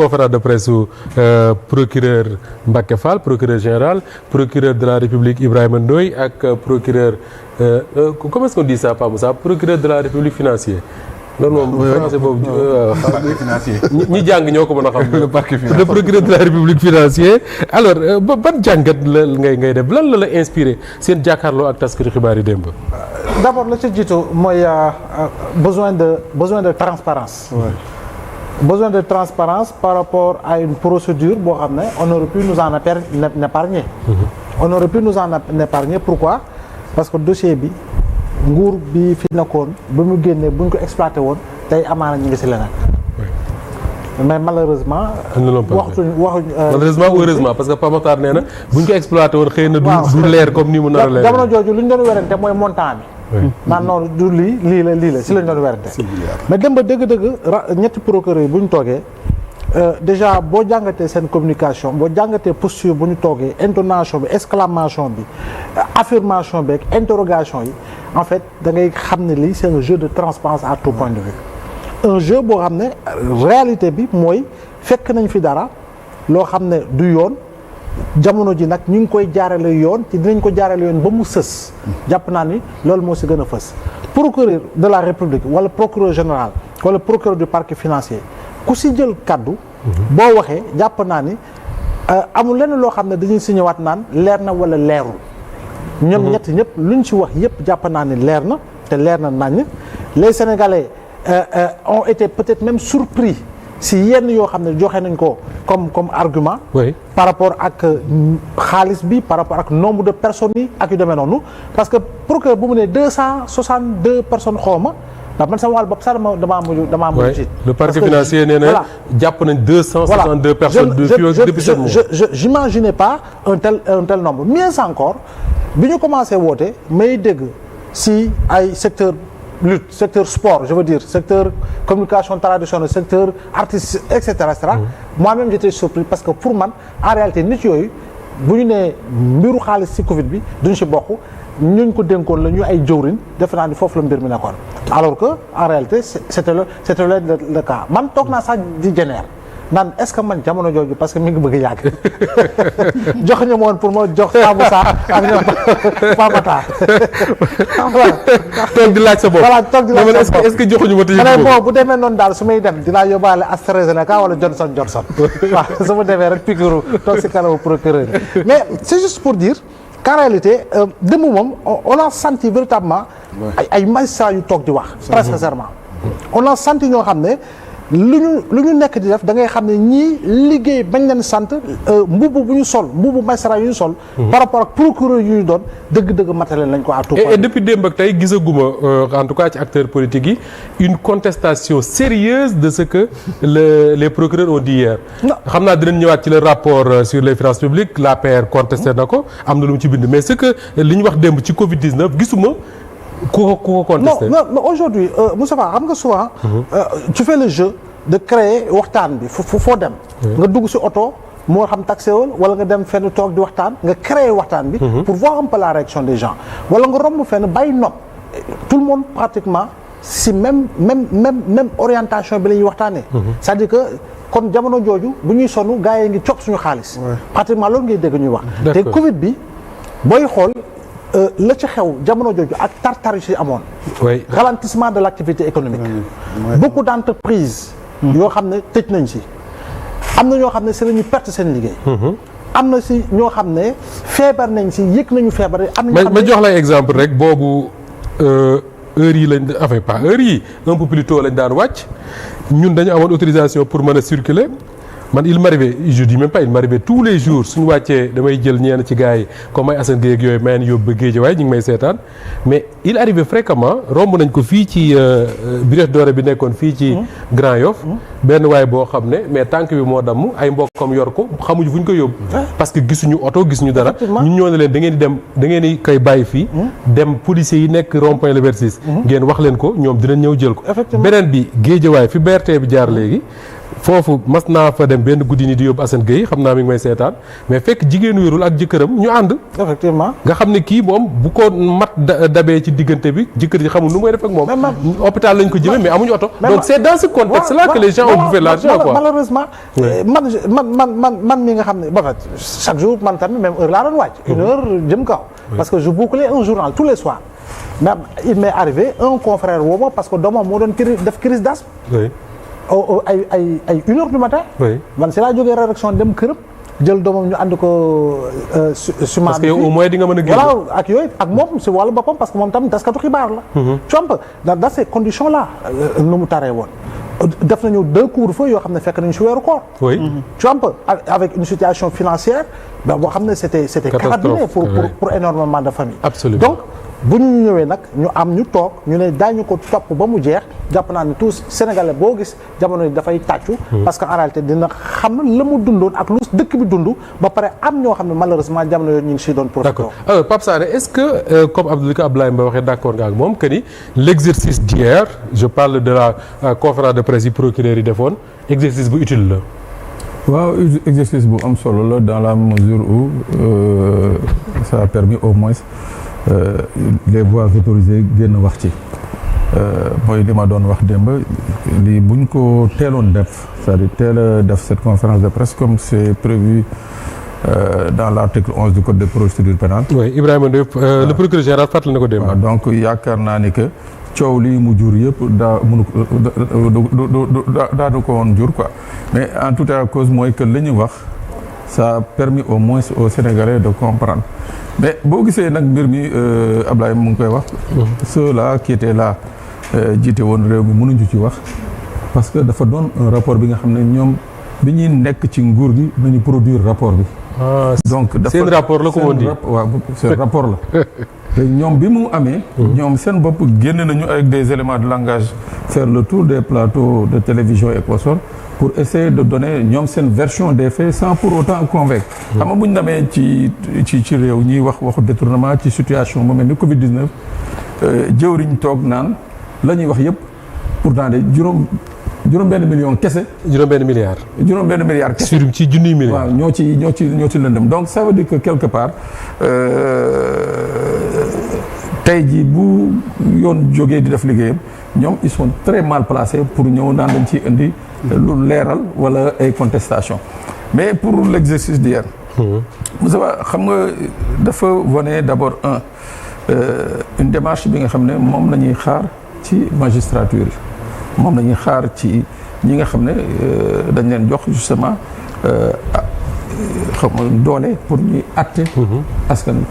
conférence de presse su procureur Mbacké Fall procureur général procureur de la République Ibrahima Ndoye ak procureur comment est-ce qu'on dit ça Pa Moussa procureur de la République financier. loolu moom français boobu ñi jàng ñoo ko mën a xam. le parquet financier le procureur de la République financier. alors ban jàngat la ngay def lan la inspiré seen jàkkaarloo ak taskatu xibaar yi démb. d'abord la ci jiitu mooy besoin de transparence. Ouais. Besoin de transparence par rapport à une procédure boo xam ne on aurait pu nous en épargner. On aurait pu nous en épargner pourquoi parce que dossier bi. nguur bi fi nekkoon ba mu génnee bu ñu ko exploité woon tey amaana ñu ngi si leneen. mais malheureusement. malheureusement ou heureusement parce que Pamatar nee na bu ñu ko exploité woon xëy na du leer comme ni mu nar a leer. jamono jooju lu ñu doon werante mooy montant bi. naan noonu du lii la si la ñu doon werante. mais dem ba dëgg-dëgg ñetti procureur yi bu ñu toogee déjà boo jàngatee seen communication boo jàngatee posture bu ñu toogee intonation bi exclamation bi affirmation bi ak interrogation yi. En fait da ngay xam ne lii c'est un jeu de transparence à tout point de vue un jeu boo xam ne réalité bi mooy fekk nañ fi dara loo xam ne du yoon jamono ji nag ñu ngi koy jaarale yoon ci dinañ ko jaarale yoon ba mu sës jàpp naa ni loolu moo si gën a fës procureur de la République wala procureur général wala procureur du parquet financier ku si jël kaddu boo waxee jàpp naa ni amul lenn loo xam ne dañuy si ñëwaat naan leer na wala leerul ñoom ñett ñëpp luñ ci wax yëpp jàpp naa ni leer na te leer na nañ les Sénégalais ont été peut-être même surpris si yenn yoo xam ne joxe nañ ko comme argument. Oui. Par rapport ak xaalis bi par rapport ak nombre de personnes yi ak yu demee noonu parce que procureur bu mu ne 262 personnes xawma ndax man sama wàll bopp sax damaa mujj. le parquet financier nee na jàpp nañ 262 personnes. depuis 7 mois. J'imaginais pas un tel nombre mieux encore. bi ñu commencé woote may dégg si ay secteur lutte secteur sport je veux dire secteur communication traditionnelle secteur artistique et cetera moi-même j'étais surpris parce que pour man en réalité nit yooyu bu ñu nee mbiru xaalis si Covid bi duñ si bokk ñuñ ko dénkoon la ñu ay jëwriñ defe naa ni foofu la mbir mi nekkoon alors que en réalité c'était le cas man toog naa sax di jeneer naan est-ce que man jamono jooju parce que mi ngi bëgg a yàgg jox ñu woon pour ma jox Saabu Sarr ak ñoom Pamatar. toog di laaj sa bopp voilà toog di laaj sa bopp est-ce que joxuñu ma tey bon bu demee noonu daal su may dem dinaa yóbbaale AstraZeneca wala Johnson waaw su ma demee rek piqûre toog si kanamu procureur mais c'est juste pour dire qu'en réalité démb moom on a senti véritablement ay magistrats yu toog di wax très sincèrement on a senti ñoo xam ne lu ñu nekk di def da ngay xam ne ñii liggéey bañ leen sant mbubu bu ñu sol mbubu magistrat yu ñu sol par rapport ak procureur yu ñu doon dëgg-dëgg matériel lañ ko à tout point. Et depuis démb ak tey gisaguma en tout cas ci acteurs politiques yi une contestation sérieuse de ce que les procureurs ont dit hier. xam naa dinañ ñëwaat ci le rapport sur les finances publiques l'APR contesté na ko am na lu mu ci bind mais ce que li ñu wax démb ci Covid-19 gisuma ku ko contesté. non aujourd'hui Moustapha xam nga souvent tu fais le jeu de créer waxtaan bi foo dem nga dugg ci oto moo xam taxi wala nga dem fenn toog di waxtaan nga créer waxtaan bi pour voir un peu la réaction des gens wala nga romb fenn bàyyi nopp tout le monde pratiquement ci même orientation bi la ñuy waxtaanee c'est-à-dire que kon jamono jooju bu ñuy sonn gars yi ngi copp suñu xaalis pratiquement loolu ngay dégg ñuy wax te Covid bi booy xool la ci xew jamono jooju ak tartar yu ci amoon. ralentissement de l'activité économique. beaucoup d'entreprises. yoo xam ne tëj nañ ci. am na ñoo xam ne c'est la ñu perte seen liggéey. am na ci ñoo xam ne feebar nañ ci yëg nañu feebar am na ma jox lay exemple rek boobu heure yi lañ enfin pas heure yi un peu plus tôt lañ daan wàcc ñun dañu amoon autorisation pour mën a circuler. man il m'arrivait je dis même pas il m'arrivait tous les jours suñu wàccee damay jël ñenn ci gars yi comme ay Assane Gueye ak yooyu may yóbbu ba Guédiawaye ñu ngi may seetaan mais il arrivait fréquemment romb nañ ko fii ci Brioche Dorée bi nekkoon fii ci Grand Yoff benn waay boo xam ne mais tànk bi moo damm ay mbokkam yor ko xamuñu fu ñu ko yóbbu parce que gisuñu oto gisuñu dara ñun ñoo ne leen da ngeen di dem da ngeen di koy bàyyi fii dem policiers yi nekk rond-point Liberté 6 ngeen wax leen ko ñoom dinañ ñëw jël ko beneen bi Guédiawaye fi BRT bi jaar léegi foofu mas naa fa dem benn guddi ni di yóbbu Assane Gueye xam naa mi ngi may seetaan mais fekk jigéen wérul ak jëkkëram ñu ànd. effectivement nga xam ne kii moom bu ko mat dabee ci diggante bi jëkkër ji xamul nu muy def ak moom. hôpital lañ ko jëmee mais amuñu oto. donc c'est dans ce contexte là que les gens ont bouffé l'argent quoi. malheureusement man mi nga xam ne ba chaque jour man tamit même heure laa doon wàcc. une heure jëm kaw. parce que je bouclais un journal tous les soirs. mais il m'est arrivé un confrère woo ma parce que doomam moo doon def crise d'asthme. oui. ay une heure du matin. oui man si laa jógee rédaction dem këram jël doomam ñu ànd ko. parce que au moins di nga mën a génn. voilà ak yooyu ak moom si wàllu boppam parce que moom tamit taskatu xibaar la. tu vois dans ces conditions là nu mu taree woon. def nañu 2 couvre-feu yoo xam ne fekk nañu si weeru koor. oui tu vois avec une situation financière boo xam ne c'était carabiné pour énormément de familles. absolument donc bu ñu ñëwee nag ñu toog ñu ne daañu ko topp ba mu jeex jàpp naa ne tous Sénégalais boo gis jamono yi dafay tàccu. parce que en réalité dina xam la mu dundoon ak lu dëkk bi dund ba pare am ñoo xam ne malheureusement jamono yooyu ñu ngi siy doon profité. d'accord alors Pape Sané est-ce que comme Abdoulaye Mbaye waxee d'accord nga ak moom que ni l'exercice d'hier je parle de la conférence de presse yi procureur yi defoon exercice bu utile la. waaw exercice bu am solo la dans la mesure où ça a permis au moins les voix autorisées génn wax ci mooy li ma doon wax démb lii buñ ko teeloon def c'est-à-dire teel a def cette conférence de presse comme c'est prévu dans l'article 11 du code de procédure pénale. oui Ibrahima Ndoye le procureur général fàttali na ko démb. donc yaakaar naa ni que coow lii mu jur yëpp daanu ko woon jur quoi mais en tout cas cause mooy que li ñu wax ça a permis au moins aux Sénégalais de comprendre mais boo gisee nag mbir mi Ablaye mu ngi koy wax. ceux-là qui étaient là jiite woon réew mi mënuñu ci wax parce que dafa doon un rapport bi nga xam ne ñoom bi ñuy nekk ci nguur gi nañu produire rapport bi. donc dafa seen rapport la ko woon di waaw seen rapport la. te ñoom bi mu amee. ñoom seen bopp génn nañu avec des éléments de langage faire le tour des plateaux de télévision et consorts pour essayer de donner ñoom seen version des faits sans pour autant convaincre. xam nga bu ñu demee ci réew ñuy waxu détournement ci situation bu mel ni Covid 19 jëwriñ toog naan la ñuy wax yëpp pourtant de juróom benn million kese. juróom benn milliard. juróom benn milliard kese. sur ci junniy milliards. waaw ñoo ci lëndëm donc ça veut dire que quelque part tey jii bu yoon jógee di def liggéeyam ñoom ils sont très mal placés pour ñëw naan dañ ciy indi lu leeral wala ay contestation mais pour l'exercice d'hier Moussa xam nga dafa wane d'abord une démarche bi nga xam ne moom la ñuy xaar ci magistrature yi moom la ñuy xaar ci ñi nga xam ne dañ leen jox justement xam nga doole pour ñuy àtte askan wi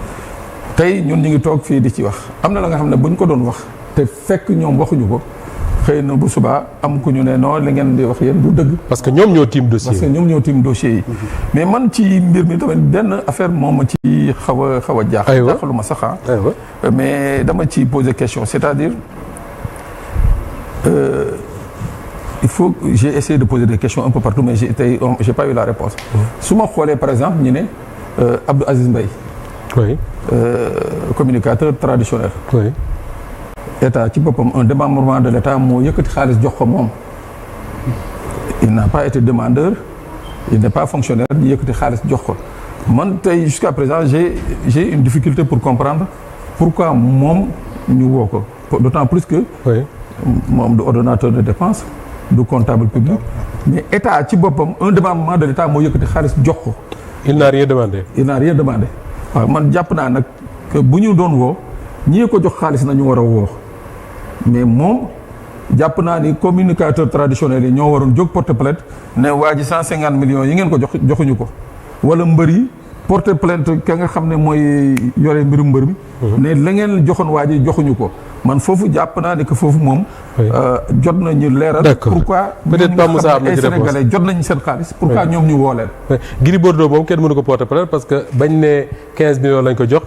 tey ñun ñu ngi toog fii di ci wax am na la nga xam ne buñ ko doon wax te fekk ñoom waxuñu ko xëy na bu subaa am ku ñu ne non li ngeen di wax yéen du dëgg. parce que ñoom ñoo tiim dossier. parce que ñoom ñoo tiim dossier yi. mais man ci mbir mi tamit benn affaire moom ma ci xaw a jaaxal. aywa jaaxaluma sax mais dama ci poser question c'est-à-dire il faut j'ai essayé de poser des questions un peu partout mais j'ai pas eu la réponse. su ma xoolee par exemple ñu ne Abdou Aziz Mbaye. oui. communicateur traditionnel. oui. État ci boppam un démembrement de l'État moo yëkkati xaalis jox ko moom. il n'a pas été demandeur il n'est pas fonctionnaire ñu yëkkati xaalis jox ko man tey jusqu'à présent j'ai une difficulté pour comprendre pourquoi moom ñu woo ko d'autant plus que. oui. moom du ordonnateur de dépenses du comptable public mais État ci boppam un démembrement de l'État moo yëkkati xaalis jox ko. il n'a rien demandé. il n'a rien demandé waaw man jàpp naa nag que bu ñu doon woo ñii ko jox xaalis nañu war a woo mais moom jàpp naa ni communicateur traditionnel yi ñoo waroon jóg porter plainte ne waa ji 150 millions yi ngeen ko joxuñu ko wala mbër yi porter plainte ka nga xam ne mooy yore mbirum mbër mi. ne la ngeen joxoon waa ji joxuñu ko man foofu jàpp naa ni que foofu moom. jot nañu leeral. d'accord pourquoi peut-être pas Moussa am na ci réponse Sénégalais jot nañu seen xaalis. pourquoi ñoom ñu woo leen. Gris Bordeaux moom kenn mënu ko porter plainte parce que bañ ne 15 millions lañ ko jox.